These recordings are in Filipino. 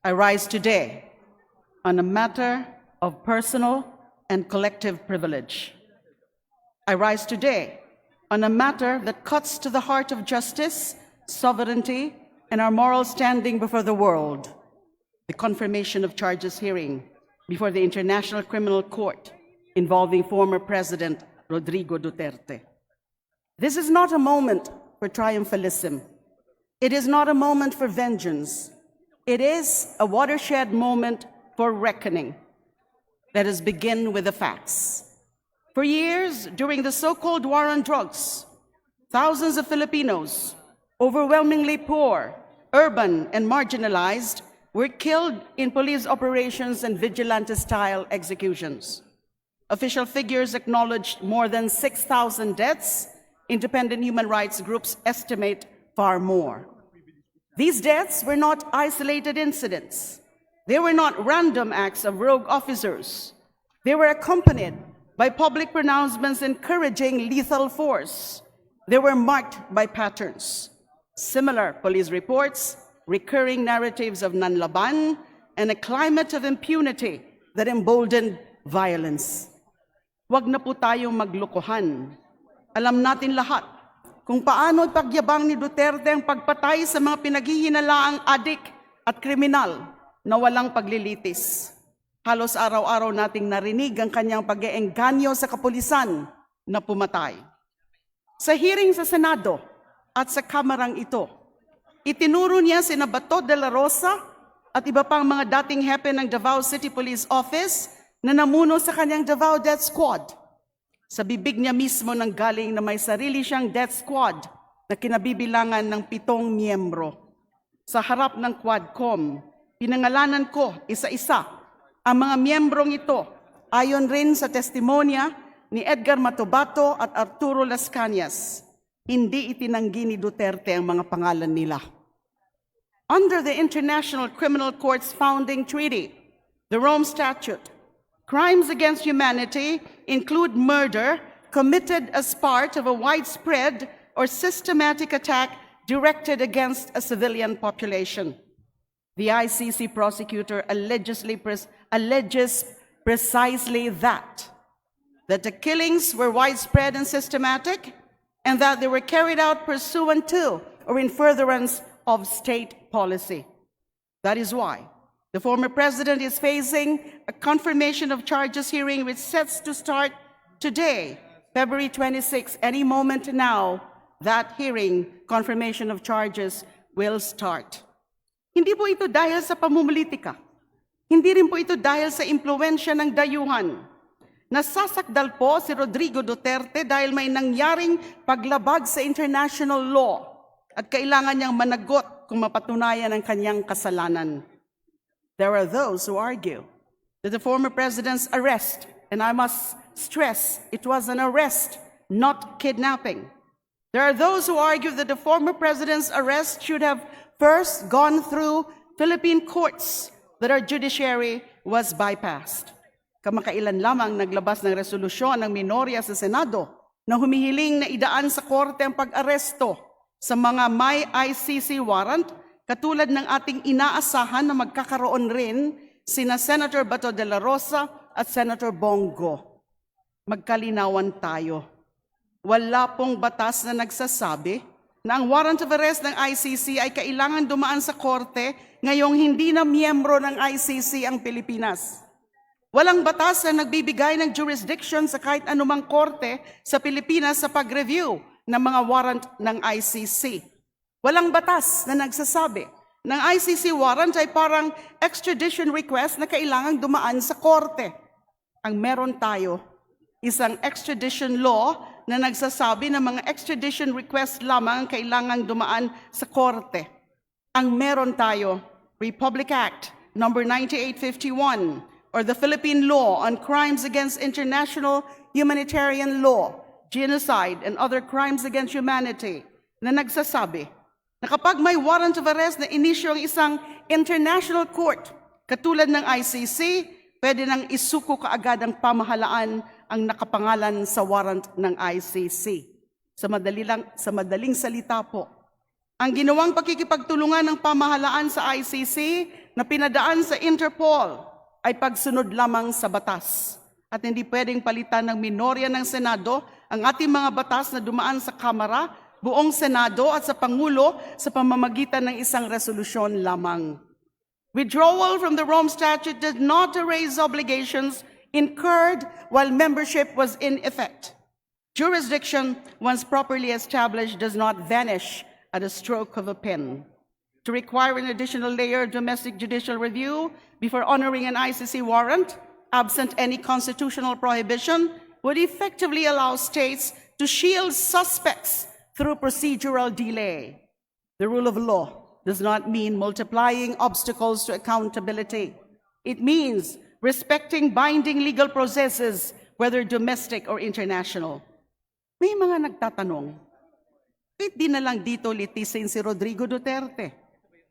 I rise today on a matter of personal and collective privilege. I rise today on a matter that cuts to the heart of justice, sovereignty, and our moral standing before the world, the confirmation of charges hearing before the International Criminal Court involving former President Rodrigo Duterte. This is not a moment for triumphalism. It is not a moment for vengeance. It is a watershed moment for reckoning. Let us begin with the facts. For years, during the so-called war on drugs, thousands of Filipinos, overwhelmingly poor, urban, and marginalized, were killed in police operations and vigilante-style executions. Official figures acknowledged more than 6,000 deaths. Independent human rights groups estimate far more. These deaths were not isolated incidents. They were not random acts of rogue officers. They were accompanied by public pronouncements encouraging lethal force. They were marked by patterns. Similar police reports, recurring narratives of nanlaban, and a climate of impunity that emboldened violence. Huwag na po tayong maglokohan. Alam natin lahat kung paano ipagyabang ni Duterte ang pagpatay sa mga pinaghihinalaang adik at kriminal na walang paglilitis. Halos araw-araw nating narinig ang kanyang pag-eengganyo sa kapulisan na pumatay. Sa hearing sa Senado at sa kamarang ito, itinuro niya sina Bato de la Rosa at iba pang mga dating hepe ng Davao City Police Office na namuno sa kanyang Davao Death Squad. Sa bibig niya mismo nang galing na may sarili siyang death squad na kinabibilangan ng 7 miyembro. Sa harap ng Quadcom, pinangalanan ko isa-isa ang mga miyembrong ito ayon rin sa testimonya ni Edgar Matobato at Arturo Las Cañas. Hindi itinanggi ni Duterte ang mga pangalan nila. Under the International Criminal Court's founding treaty, the Rome Statute, crimes against humanity include murder committed as part of a widespread or systematic attack directed against a civilian population. The ICC prosecutor alleges precisely that the killings were widespread and systematic, and that they were carried out pursuant to or in furtherance of state policy. That is why the former president is facing a confirmation of charges hearing which sets to start today, February 26. Any moment now, that hearing, confirmation of charges, will start. Hindi po ito dahil sa pamumulitika. Hindi rin po ito dahil sa impluwensya ng dayuhan. Nasasakdal po si Rodrigo Duterte dahil may nangyaring paglabag sa international law at kailangan niyang managot kung mapatunayan ang kanyang kasalanan. There are those who argue that the former president's arrest, and I must stress, it was an arrest, not kidnapping. There are those who argue that the former president's arrest should have first gone through Philippine courts, that our judiciary was bypassed. Kamakailan lamang naglabas ng resolusyon ng minorya sa Senado na humihiling na idaan sa korte ang pag-aresto sa mga may ICC warrant, katulad ng ating inaasahan na magkakaroon rin sina Senator Bato de la Rosa at Senator Bongo. Magkalinawan tayo. Wala pong batas na nagsasabi na ang warrant of arrest ng ICC ay kailangan dumaan sa korte ngayong hindi na miyembro ng ICC ang Pilipinas. Walang batas na nagbibigay ng jurisdiction sa kahit anumang korte sa Pilipinas sa pag-review ng mga warrant ng ICC. Walang batas na nagsasabi ng ICC warrant ay parang extradition request na kailangang dumaan sa korte. Ang meron tayo, isang extradition law na nagsasabi na mga extradition request lamang ang kailangang dumaan sa korte. Ang meron tayo, Republic Act No. 9851, or the Philippine Law on Crimes Against International Humanitarian Law, Genocide, and Other Crimes Against Humanity, na nagsasabi na kapag may warrant of arrest na inisyo ang isang international court, katulad ng ICC, pwede nang isuko kaagad ang pamahalaan ang nakapangalan sa warrant ng ICC. Sa madaling salita po, Ang ginawang pakikipagtulungan ng pamahalaan sa ICC na pinadaan sa Interpol ay pagsunod lamang sa batas. At hindi pwedeng palitan ng minorya ng Senado ang ating mga batas na dumaan sa Kamara, buong Senado at sa Pangulo sa pamamagitan ng isang resolusyon lamang. Withdrawal from the Rome Statute did not erase obligations incurred while membership was in effect. Jurisdiction, once properly established, does not vanish at a stroke of a pen. To require an additional layer of domestic judicial review before honoring an ICC warrant, absent any constitutional prohibition, would effectively allow states to shield suspects through procedural delay. The rule of law does not mean multiplying obstacles to accountability. It means respecting binding legal processes, whether domestic or international. May mga nagtatanong, bakit di na lang dito litisin si Rodrigo Duterte?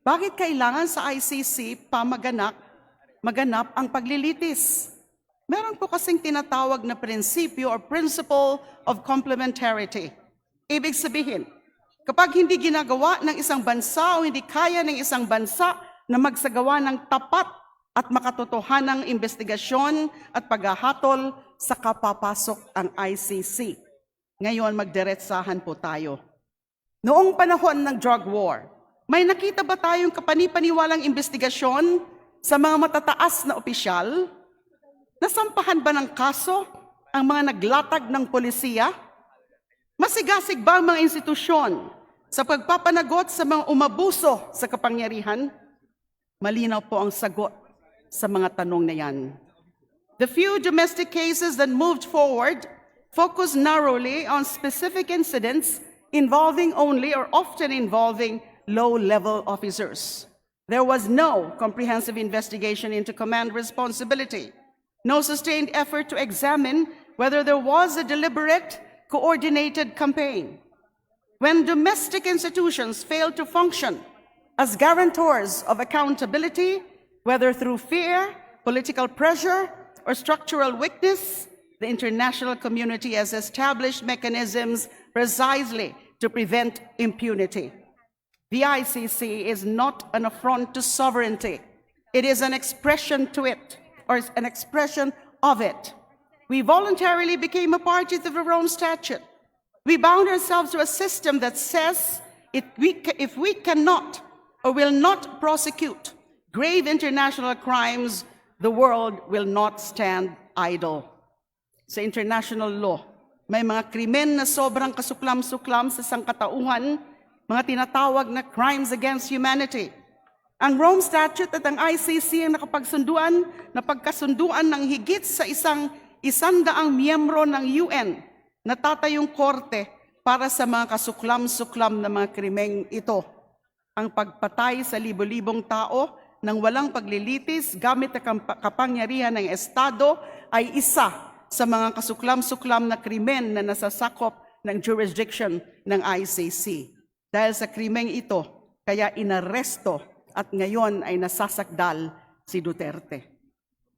Bakit kailangan sa ICC pa maganap ang paglilitis? Meron po kasing tinatawag na prinsipyo or principle of complementarity. Ibig sabihin, kapag hindi ginagawa ng isang bansa o hindi kaya ng isang bansa na magsagawa ng tapat at makatotohanang investigasyon at paghahatol, saka papasok ang ICC. Ngayon, magdiretsahan po tayo. Noong panahon ng drug war, may nakita ba tayong kapanipaniwalang investigasyon sa mga matataas na opisyal? Nasampahan ba ng kaso ang mga naglatag ng polisiya? Masigasig ba ang mga institusyon sa pagpapanagot sa mga umabuso sa kapangyarihan? Malinaw po ang sagot sa mga tanong na yan. The few domestic cases that moved forward focused narrowly on specific incidents involving only or often involving low-level officers. There was no comprehensive investigation into command responsibility, no sustained effort to examine whether there was a deliberate, coordinated campaign. When domestic institutions fail to function as guarantors of accountability, whether through fear, political pressure, or structural weakness, the international community has established mechanisms precisely to prevent impunity. The ICC is not an affront to sovereignty. It is an expression to it, or an expression of it. We voluntarily became a party to the Rome Statute. We bound ourselves to a system that says if we cannot or will not prosecute grave international crimes, the world will not stand idle. Sa international law, may mga krimen na sobrang kasuklam-suklam sa sangkatauhan, mga tinatawag na crimes against humanity. Ang Rome Statute at ang ICC ang napagkasunduan ng higit sa 100 miyembro ng UN na tatayong korte para sa mga kasuklam-suklam na mga krimeng ito. Ang pagpatay sa libo-libong tao nang walang paglilitis gamit ang kapangyarihan ng Estado ay isa sa mga kasuklam-suklam na krimen na nasasakop ng jurisdiction ng ICC. Dahil sa krimeng ito, kaya inaresto at ngayon ay nasasakdal si Duterte.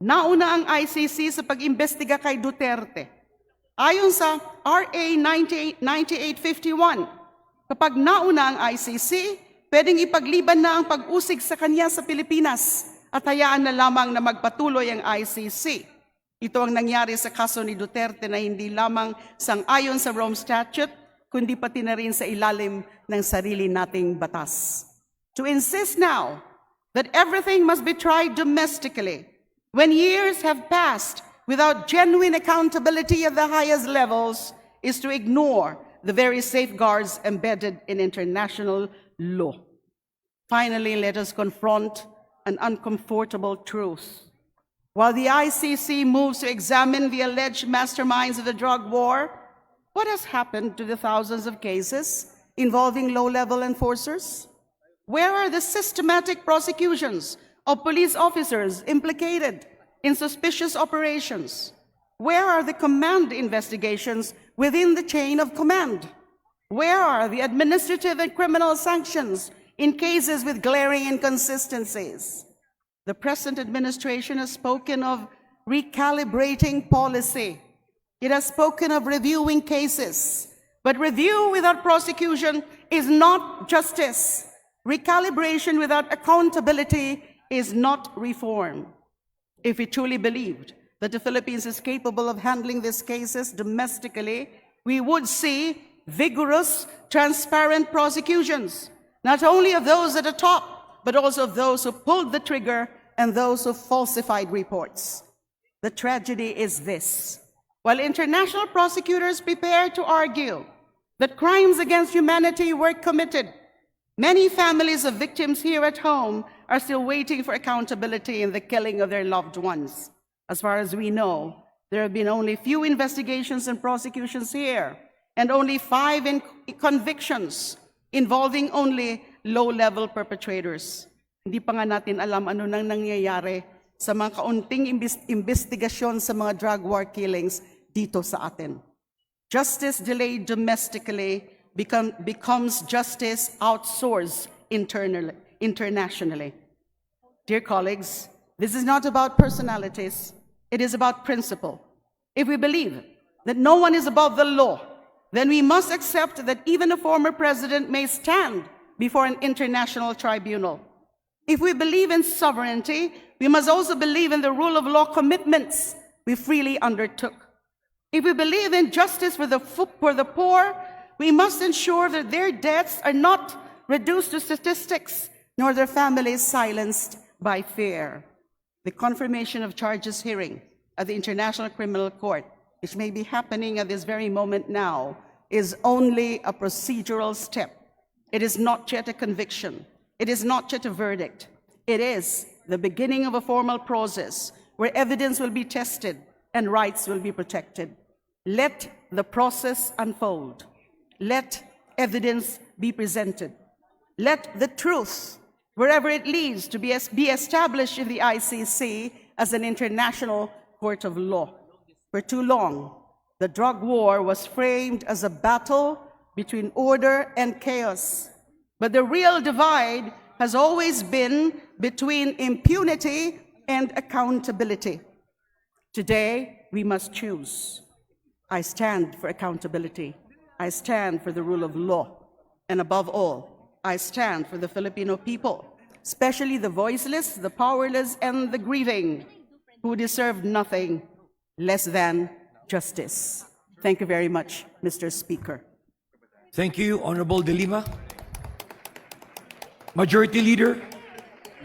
Nauna ang ICC sa pag-imbestiga kay Duterte. Ayon sa RA 9851, kapag nauna ang ICC, pwedeng ipagliban na ang pag-usig sa kanya sa Pilipinas at hayaan na lamang na magpatuloy ang ICC. Ito ang nangyari sa kaso ni Duterte na hindi lamang sang-ayon sa Rome Statute, kundi pati na rin sa ilalim ng sarili nating batas. To insist now that everything must be tried domestically when years have passed without genuine accountability at the highest levels is to ignore the very safeguards embedded in international law. Finally, let us confront an uncomfortable truth. While the ICC moves to examine the alleged masterminds of the drug war, what has happened to the thousands of cases involving low-level enforcers? Where are the systematic prosecutions of police officers implicated in suspicious operations? Where are the command investigations within the chain of command? Where are the administrative and criminal sanctions in cases with glaring inconsistencies? The present administration has spoken of recalibrating policy. It has spoken of reviewing cases, but review without prosecution is not justice. Recalibration without accountability is not reform. If we truly believed that the Philippines is capable of handling these cases domestically, we would see vigorous, transparent prosecutions, not only of those at the top, but also of those who pulled the trigger and those who falsified reports. The tragedy is this. While international prosecutors prepare to argue that crimes against humanity were committed, many families of victims here at home are still waiting for accountability in the killing of their loved ones. As far as we know, there have been only few investigations and prosecutions here, and only 5 convictions involving only low-level perpetrators. Hindi pa nga natin alam ano nang nangyayari sa mga kaunting investigasyon sa mga drug war killings dito sa atin. Justice delayed domestically becomes justice outsourced internationally. Dear colleagues, this is not about personalities, it is about principle. If we believe that no one is above the law, then we must accept that even a former president may stand before an international tribunal. If we believe in sovereignty, we must also believe in the rule of law commitments we freely undertook. If we believe in justice for the poor, we must ensure that their deaths are not reduced to statistics, nor their families silenced by fear. The confirmation of charges hearing at the International Criminal Court, which may be happening at this very moment now, is only a procedural step. It is not yet a conviction. It is not yet a verdict. It is the beginning of a formal process where evidence will be tested and rights will be protected. Let the process unfold. Let evidence be presented. Let the truth, wherever it leads, to be established in the ICC as an international court of law. For too long, the drug war was framed as a battle between order and chaos. But the real divide has always been between impunity and accountability. Today, we must choose. I stand for accountability. I stand for the rule of law. And above all, I stand for the Filipino people, especially the voiceless, the powerless, and the grieving, who deserve nothing less than justice. Thank you very much, Mr. Speaker. Thank you, Honorable De Lima. Majority Leader.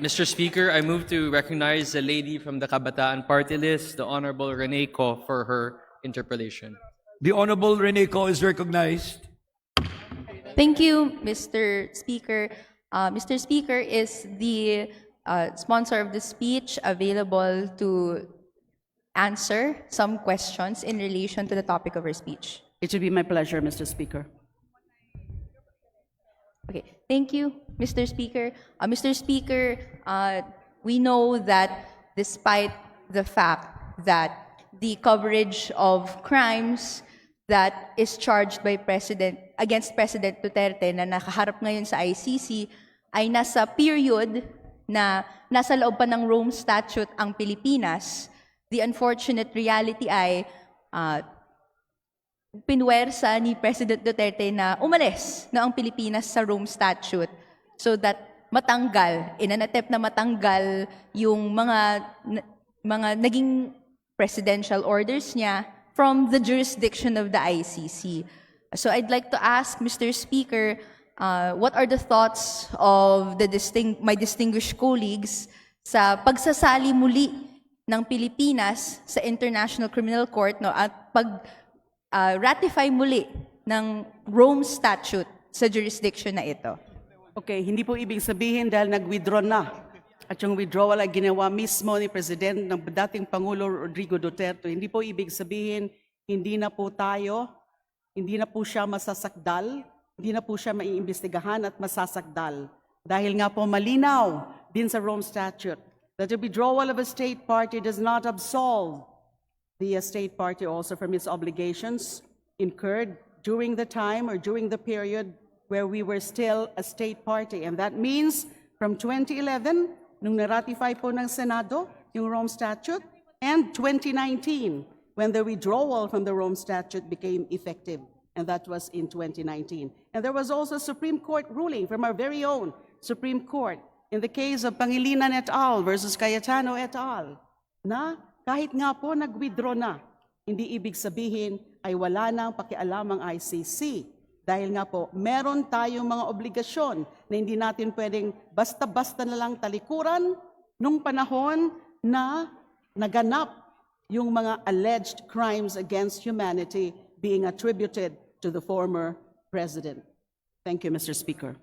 Mr. Speaker, I move to recognize the lady from the Kabataan Party List, the Honorable Rene Co, for her interpellation. The Honorable Rene Co is recognized. Thank you, Mr. Speaker. Mr. Speaker, is the sponsor of the speech available to answer some questions in relation to the topic of her speech? It should be my pleasure, Mr. Speaker. Okay, thank you, Mr. Speaker. Mr. Speaker, we know that despite the fact that the coverage of crimes that is charged by against President Duterte na nakaharap ngayon sa ICC ay nasa period na nasa loob pa ng Rome Statute ang Pilipinas, the unfortunate reality ay pinwersa ni President Duterte na umalis na ang Pilipinas sa Rome Statute so that matanggal, in an attempt na matanggal yung mga naging presidential orders niya from the jurisdiction of the ICC. So I'd like to ask Mr. Speaker, what are the thoughts of my distinguished colleagues sa pagsasali muli ng Pilipinas sa International Criminal Court, no, at ratify muli ng Rome Statute sa jurisdiction na ito? Okay, hindi po ibig sabihin dahil nag-withdraw na. At yung withdrawal ay ginawa mismo ni President ng dating Pangulo Rodrigo Duterte. Hindi po ibig sabihin, hindi na po siya masasakdal, hindi na po siya maiimbestigahan at masasakdal. Dahil nga po malinaw din sa Rome Statute that the withdrawal of a state party does not absolve the state party also from its obligations incurred during the time or during the period where we were still a state party. And that means from 2011, nung na-ratify po ng Senado yung Rome Statute, and 2019, when the withdrawal from the Rome Statute became effective. and that was in 2019. And there was also a Supreme Court ruling from our very own Supreme Court in the case of Pangilinan et al. Versus Cayetano et al. Na kahit nga po nag-withdraw na, hindi ibig sabihin ay wala nang pakialam ang ICC. Dahil nga po, meron tayong mga obligasyon na hindi natin pwedeng basta-basta na lang talikuran nung panahon na naganap yung mga alleged crimes against humanity being attributed to the former president. Thank you, Mr. Speaker.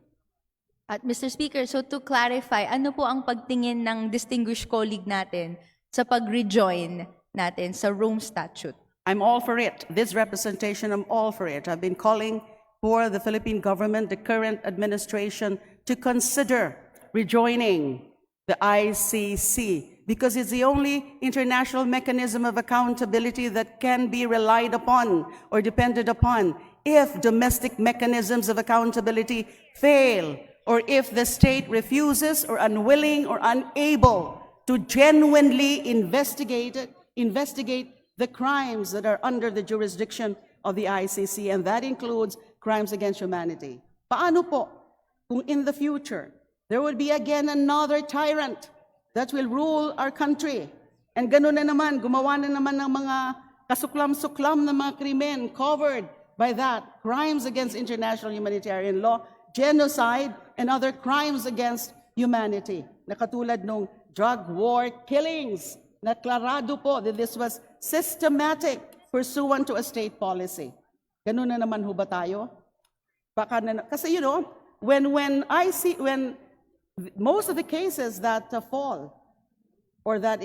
At Mr. Speaker, so to clarify, ano po ang pagtingin ng distinguished colleague natin sa pag-rejoin natin sa Rome Statute? I'm all for it. This representation, I'm all for it. I've been calling for the Philippine government, the current administration, to consider rejoining the ICC because it's the only international mechanism of accountability that can be relied upon or depended upon if domestic mechanisms of accountability fail or if the state refuses or unwilling or unable to genuinely investigate the crimes that are under the jurisdiction of the ICC, and that includes crimes against humanity. Paano po kung in the future there will be again another tyrant that will rule our country? And ganun na naman, gumawa na naman ng mga kasuklam-suklam na mga krimen covered by that, crimes against international humanitarian law, genocide, and other crimes against humanity. Na katulad nung drug war killings, na klarado po that this was systematic pursuant to a state policy. Ganun na naman ho ba tayo? Baka na, kasi you know, when most of the cases that fall or that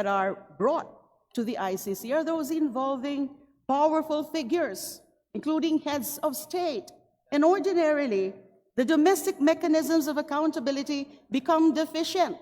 are brought to the ICC are those involving powerful figures, including heads of state. And ordinarily, the domestic mechanisms of accountability become deficient.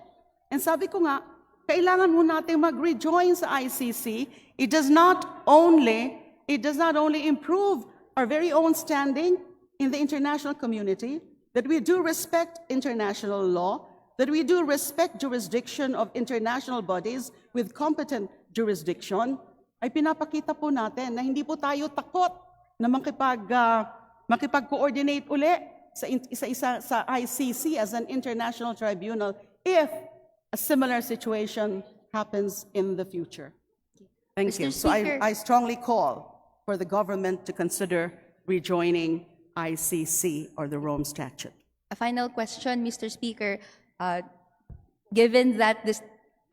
And sabi ko nga, kailangan mo natin mag-rejoin sa ICC. It does not only improve our very own standing in the international community, that we do respect international law, that we do respect jurisdiction of international bodies with competent jurisdiction, ay pinapakita po natin na hindi po tayo takot na makipag-coordinate uli sa ICC as an international tribunal if a similar situation happens in the future. Thank Mr. you. So Speaker. I strongly call for the government to consider rejoining ICC or the Rome Statute. A final question, Mr. Speaker. Given that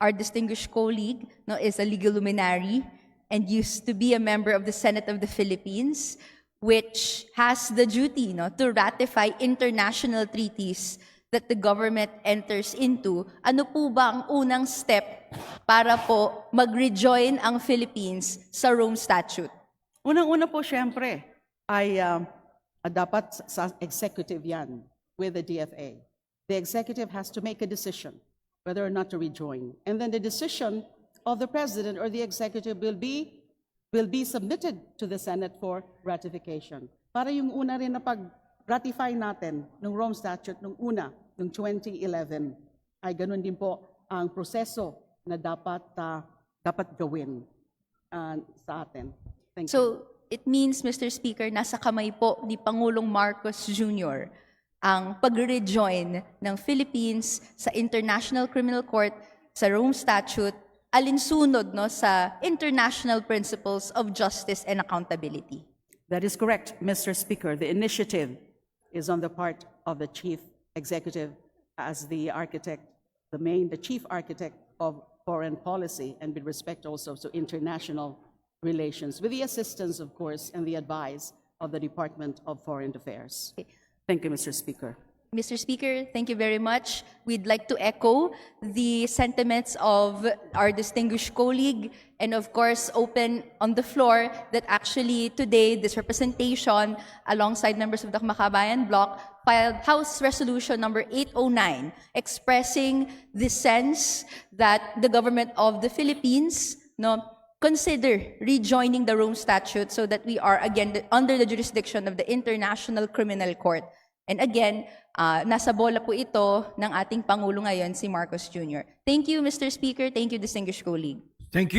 our distinguished colleague is a legal luminary and used to be a member of the Senate of the Philippines, which has the duty to ratify international treaties that the government enters into, ano po ba ang unang step para po mag-rejoin ang Philippines sa Rome Statute? Unang-una po, syempre, ay dapat sa executive yan with the DFA. The executive has to make a decision whether or not to rejoin. And then the decision of the president or the executive will be submitted to the Senate for ratification. Para yung una rin na pag-ratify natin ng Rome Statute nung una, noong 2011, ay ganun din po ang proseso na dapat gawin sa atin. Thank you. So, it means, Mr. Speaker, nasa kamay po ni Pangulong Marcos Jr. ang pag-rejoin ng Philippines sa International Criminal Court, sa Rome Statute, alinsunod sa international principles of justice and accountability. That is correct, Mr. Speaker. The initiative is on the part of the chief executive as the architect, the chief architect of foreign policy, and with respect also to international relations, with the assistance, of course, and the advice of the Department of Foreign Affairs. Okay. Thank you, Mr. Speaker. Mr. Speaker, thank you very much. We'd like to echo the sentiments of our distinguished colleague and of course open on the floor that actually today this representation alongside members of the Makabayan Bloc filed House Resolution number 809 expressing the sense that the government of the Philippines consider rejoining the Rome Statute so that we are again under the jurisdiction of the International Criminal Court. And again, nasa bola po ito ng ating Pangulo ngayon, si Marcos Jr. Thank you, Mr. Speaker. Thank you, distinguished colleague. Thank you.